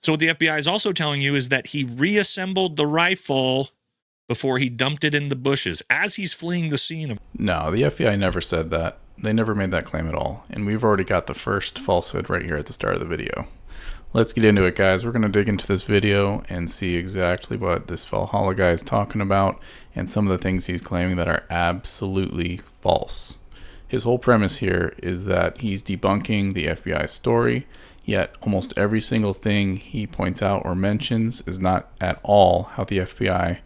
So what the FBI is also telling you is that he reassembled the rifle before he dumped it in the bushes as he's fleeing the scene. No, the FBI never said that. They never made that claim at all. And we've already got the first falsehood right here at the start of the video. Let's get into it, guys. We're going to dig into this video and see exactly what this Valhalla guy is talking about and some of the things he's claiming that are absolutely false. His whole premise here is that he's debunking the FBI story, yet almost every single thing he points out or mentions is not at all how the FBI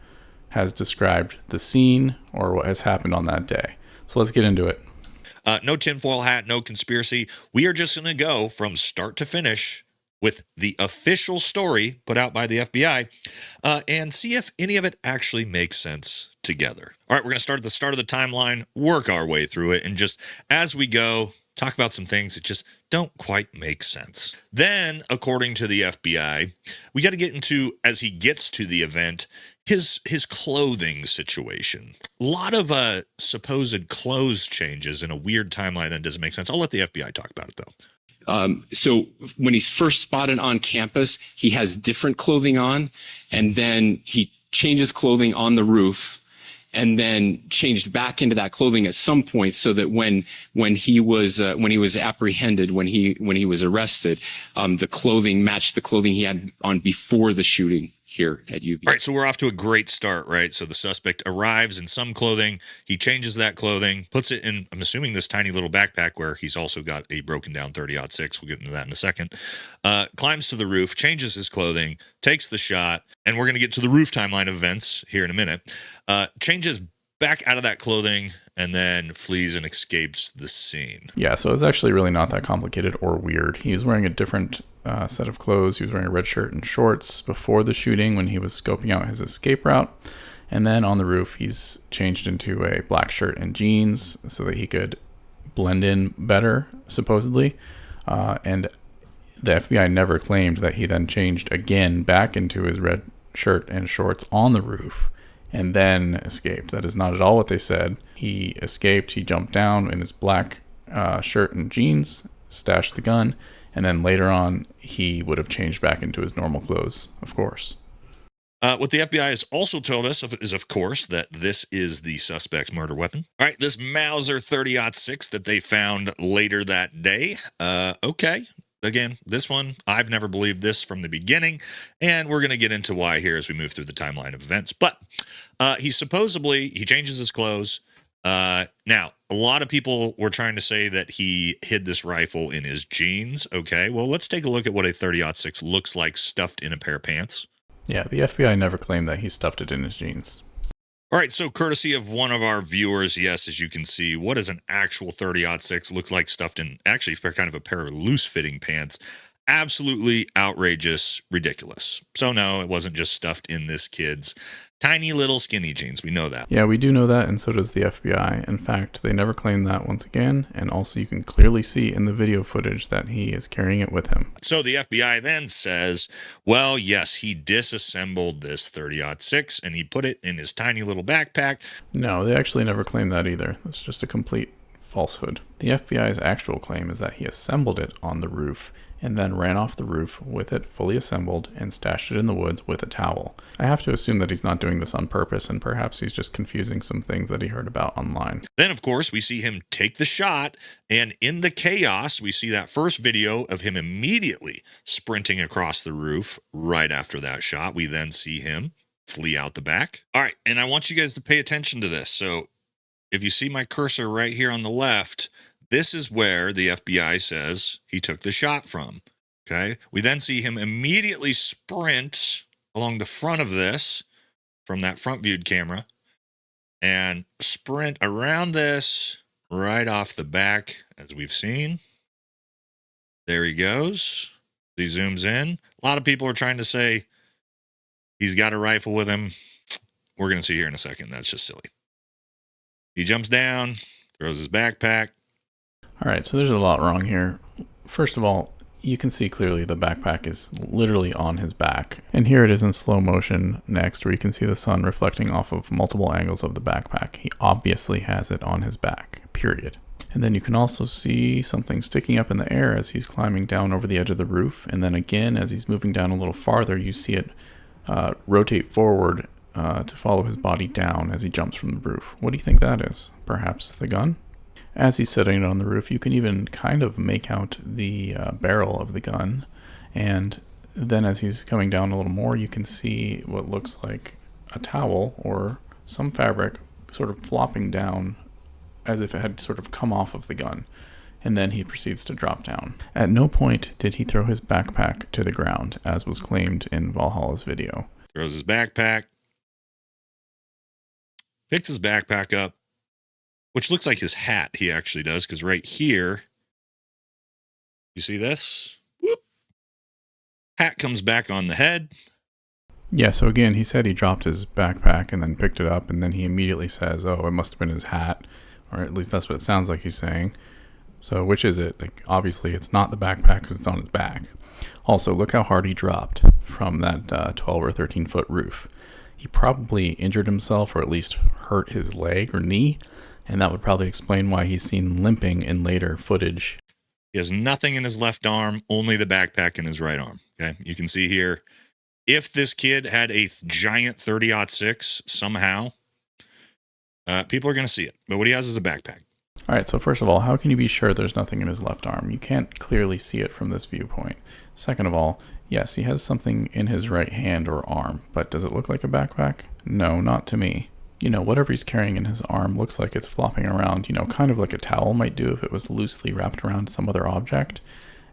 has described the scene or what has happened on that day. So let's get into it. No tinfoil hat, no conspiracy. We are just going to go from start to finish with the official story put out by the FBI and see if any of it actually makes sense together. All right, we're going to start at the start of the timeline, work our way through it, and just as we go, talk about some things that just don't quite make sense. Then, according to the FBI, we got to get into, as he gets to the event, his clothing situation. A lot of supposed clothes changes in a weird timeline that doesn't make sense. I'll let the FBI talk about it, though. So when he's first spotted on campus, he has different clothing on, and then he changes clothing on the roof, and then changed back into that clothing at some point, so that when he was apprehended, when he was arrested, the clothing matched the clothing he had on before the shooting here at UB. All right, so we're off to a great start, right? So the suspect arrives in some clothing. He changes that clothing, puts it in, I'm assuming, this tiny little backpack where he's also got a broken down 30-06. We'll get into that in a second. Climbs to the roof, changes his clothing, takes the shot, and we're going to get to the roof timeline of events here in a minute. Changes back out of that clothing and then flees and escapes the scene. Yeah, so it's actually really not that complicated or weird. He's wearing a different set of clothes. He was wearing a red shirt and shorts before the shooting when he was scoping out his escape route. And then on the roof, he's changed into a black shirt and jeans so that he could blend in better, supposedly. And the FBI never claimed that he then changed again back into his red shirt and shorts on the roof and then escaped. That is not at all what they said. He escaped, he jumped down in his black shirt and jeans, stashed the gun, and then later on, he would have changed back into his normal clothes, of course. What the FBI has also told us is, of course, that this is the suspect's murder weapon. All right, this Mauser 30-06 that they found later that day. Okay. Again, this one, I've never believed this from the beginning, and we're going to get into why here as we move through the timeline of events. But he changes his clothes. Now, a lot of people were trying to say that he hid this rifle in his jeans. Okay, well, let's take a look at what a 30-06 looks like stuffed in a pair of pants. Yeah, the FBI never claimed that he stuffed it in his jeans. All right, so courtesy of one of our viewers, yes, as you can see, what does an actual 30-06 look like stuffed in, actually, kind of a pair of loose-fitting pants? Absolutely outrageous, ridiculous. So no, it wasn't just stuffed in this kid's tiny little skinny jeans. We know that. Yeah, we do know that, and so does the FBI. In fact, they never claimed that once again, and also you can clearly see in the video footage that he is carrying it with him. So the FBI then says, well, yes, he disassembled this 30-06 and he put it in his tiny little backpack. No, they actually never claimed that either. That's just a complete falsehood. The FBI's actual claim is that he assembled it on the roof and then ran off the roof with it fully assembled and stashed it in the woods with a towel. I have to assume that he's not doing this on purpose, and perhaps he's just confusing some things that he heard about online. Then, of course, we see him take the shot, and in the chaos, we see that first video of him immediately sprinting across the roof right after that shot. We then see him flee out the back. All right, and I want you guys to pay attention to this. So if you see my cursor right here on the left, this is where the FBI says he took the shot from, okay? We then see him immediately sprint along the front of this from that front-viewed camera and sprint around this right off the back, as we've seen. There he goes. He zooms in. A lot of people are trying to say he's got a rifle with him. We're going to see here in a second. That's just silly. He jumps down, throws his backpack. All right, so there's a lot wrong here. First of all, you can see clearly the backpack is literally on his back. And here it is in slow motion next, where you can see the sun reflecting off of multiple angles of the backpack. He obviously has it on his back, period. And then you can also see something sticking up in the air as he's climbing down over the edge of the roof. And then again, as he's moving down a little farther, you see it rotate forward to follow his body down as he jumps from the roof. What do you think that is? Perhaps the gun? As he's sitting on the roof, you can even kind of make out the barrel of the gun. And then as he's coming down a little more, you can see what looks like a towel or some fabric sort of flopping down as if it had sort of come off of the gun. And then he proceeds to drop down. At no point did he throw his backpack to the ground, as was claimed in Valhalla's video. Throws his backpack, picks his backpack up, which looks like his hat, he actually does, because right here, you see this? Whoop. Hat comes back on the head. Yeah, so again, he said he dropped his backpack and then picked it up, and then he immediately says, oh, it must have been his hat, or at least that's what it sounds like he's saying. So which is it? Like, obviously, it's not the backpack because it's on his back. Also, look how hard he dropped from that 12 or 13-foot roof. He probably injured himself or at least hurt his leg or knee, and that would probably explain why he's seen limping in later footage. He has nothing in his left arm, only the backpack in his right arm. Okay, you can see here, if this kid had a giant 30-06 somehow, people are going to see it. But what he has is a backpack. All right, so first of all, how can you be sure there's nothing in his left arm? You can't clearly see it from this viewpoint. Second of all, yes, he has something in his right hand or arm, but does it look like a backpack? No, not to me. You know, whatever he's carrying in his arm looks like it's flopping around, you know, kind of like a towel might do if it was loosely wrapped around some other object.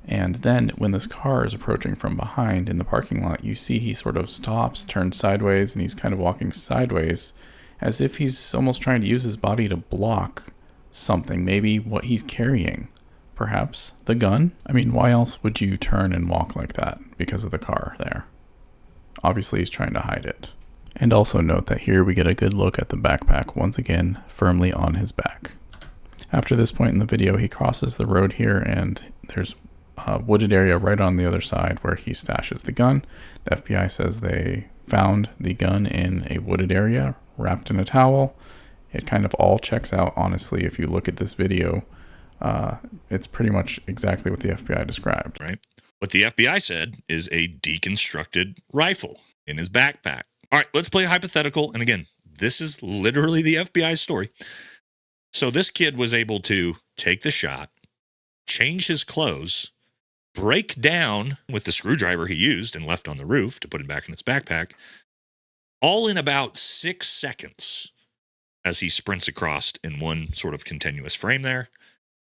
And then when this car is approaching from behind in the parking lot, you see he sort of stops, turns sideways, and he's kind of walking sideways as if he's almost trying to use his body to block something, maybe what he's carrying. Perhaps the gun? I mean, why else would you turn and walk like that? Because of the car there. Obviously, he's trying to hide it. And also note that here we get a good look at the backpack, once again, firmly on his back. After this point in the video, he crosses the road here, and there's a wooded area right on the other side where he stashes the gun. The FBI says they found the gun in a wooded area, wrapped in a towel. It kind of all checks out, honestly. If you look at this video, it's pretty much exactly what the FBI described. Right. What the FBI said is a deconstructed rifle in his backpack. All right, let's play a hypothetical. And again, this is literally the FBI's story. So this kid was able to take the shot, change his clothes, break down with the screwdriver he used and left on the roof to put it back in his backpack, all in about 6 seconds as he sprints across in one sort of continuous frame there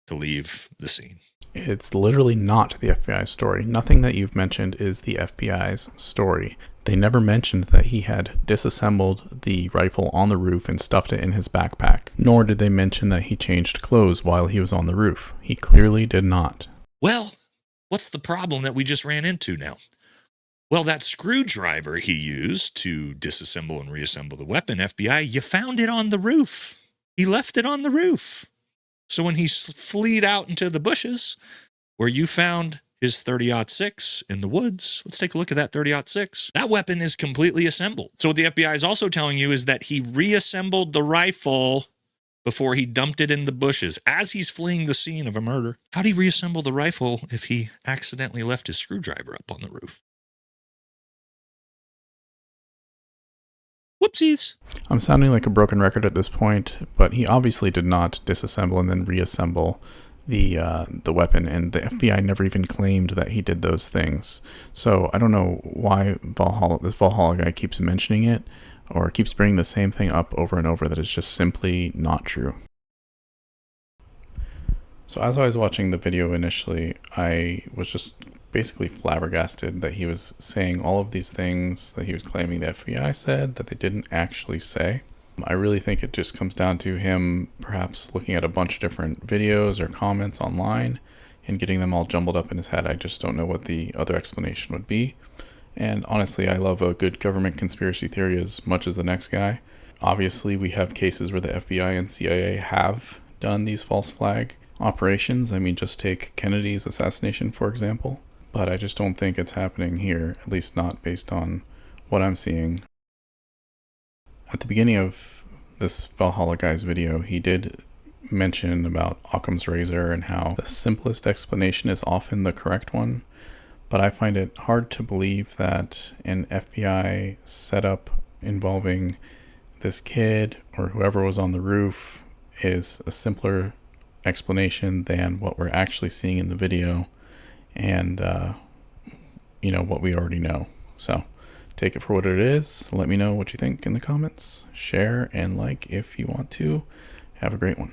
to leave the scene. It's literally not the FBI's story. Nothing that you've mentioned is the FBI's story. They never mentioned that he had disassembled the rifle on the roof and stuffed it in his backpack, nor did they mention that he changed clothes while he was on the roof. He clearly did not. Well, what's the problem that we just ran into now? Well, that screwdriver he used to disassemble and reassemble the weapon, FBI, you found it on the roof. He left it on the roof. So when he fleed out into the bushes where you found his 30-06 in the woods, let's take a look at that 30-06. That weapon is completely assembled. So what the FBI is also telling you is that he reassembled the rifle before he dumped it in the bushes as he's fleeing the scene of a murder. How'd he reassemble the rifle if he accidentally left his screwdriver up on the roof? Whoopsies. I'm sounding like a broken record at this point, but he obviously did not disassemble and then reassemble the weapon, and the FBI never even claimed that he did those things. So I don't know why this Valhalla guy keeps mentioning it or keeps bringing the same thing up over and over that is just simply not true. So as I was watching the video initially, I was just basically flabbergasted that he was saying all of these things that he was claiming the FBI said that they didn't actually say. I really think it just comes down to him perhaps looking at a bunch of different videos or comments online and getting them all jumbled up in his head. I just don't know what the other explanation would be. And honestly, I love a good government conspiracy theory as much as the next guy. Obviously, we have cases where the FBI and CIA have done these false flag operations. I mean, just take Kennedy's assassination, for example. but I just don't think it's happening here, at least not based on what I'm seeing. At the beginning of this Valhalla guy's video, he did mention about Occam's razor and how the simplest explanation is often the correct one, but I find it hard to believe that an FBI setup involving this kid or whoever was on the roof is a simpler explanation than what we're actually seeing in the video and what we already know. So take it for what it is. Let me know what you think in the comments. Share and like if you want to. Have a great one.